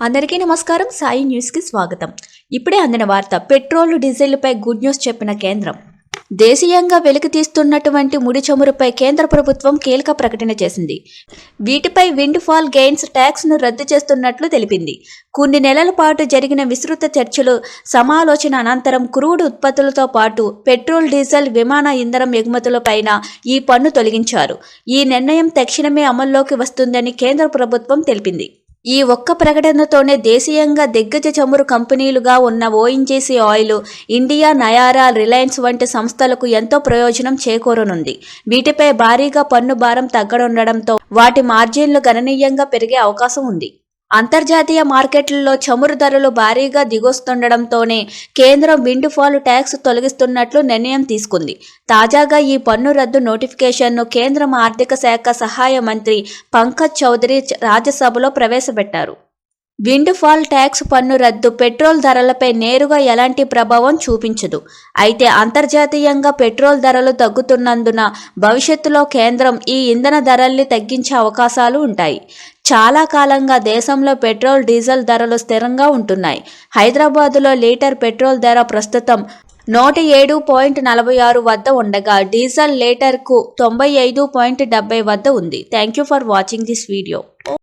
అందరికీ నమస్కారం. సాయి న్యూస్ కి స్వాగతం. ఇప్పుడే అందిన వార్త. పెట్రోల్ డీజిల్ పై గుడ్ న్యూస్ చెప్పిన కేంద్రం. దేశీయంగా వెలికి తీస్తున్నటువంటి ముడి చమురుపై కేంద్ర ప్రభుత్వం కీలక ప్రకటన చేసింది. వీటిపై విండ్ ఫాల్ గెయిన్స్ ట్యాక్స్ ను రద్దు చేస్తున్నట్లు తెలిపింది. కొన్ని నెలల పాటు జరిగిన విస్తృత చర్చలు, సమాలోచన అనంతరం క్రూడ్ ఉత్పత్తులతో పాటు పెట్రోల్, డీజిల్, విమాన ఇంధనం ఎగుమతులపైన ఈ పన్ను తొలగించారు. ఈ నిర్ణయం తక్షణమే అమల్లోకి వస్తుందని కేంద్ర ప్రభుత్వం తెలిపింది. ఈ ఒక్క ప్రకటనతోనే దేశీయంగా దిగ్గజ చమురు కంపెనీలుగా ఉన్న ONGC oil, India, Nayara, Reliance వంటి సంస్థలకు ఎంతో ప్రయోజనం చేకూరనుంది. వీటిపై భారీగా పన్ను భారం తగ్గనుండడంతో వాటి మార్జిన్లు గణనీయంగా పెరిగే అవకాశం ఉంది. అంతర్జాతీయ మార్కెట్లలో చమురు ధరలు భారీగా దిగొస్తుండడంతోనే కేంద్రం విండ్ ఫాల్ ట్యాక్స్ తొలగిస్తున్నట్లు నిర్ణయం తీసుకుంది. తాజాగా ఈ పన్ను రద్దు నోటిఫికేషన్ను కేంద్ర ఆర్థిక శాఖ సహాయ మంత్రి పంకజ్ చౌదరి రాజ్యసభలో ప్రవేశపెట్టారు. విండ్ ఫాల్ ట్యాక్స్ పన్ను రద్దు పెట్రోల్ ధరలపై నేరుగా ఎలాంటి ప్రభావం చూపించదు. అయితే అంతర్జాతీయంగా పెట్రోల్ ధరలు తగ్గుతున్నందున భవిష్యత్తులో కేంద్రం ఈ ఇంధన ధరల్ని తగ్గించే అవకాశాలు ఉంటాయి. చాలా కాలంగా దేశంలో పెట్రోల్, డీజిల్ ధరలు స్థిరంగా ఉంటున్నాయి. హైదరాబాదులో లీటర్ పెట్రోల్ ధర ప్రస్తుతం 107.46 వద్ద ఉండగా డీజిల్ లీటర్కు 95.70 వద్ద ఉంది. Thank you for watching this video.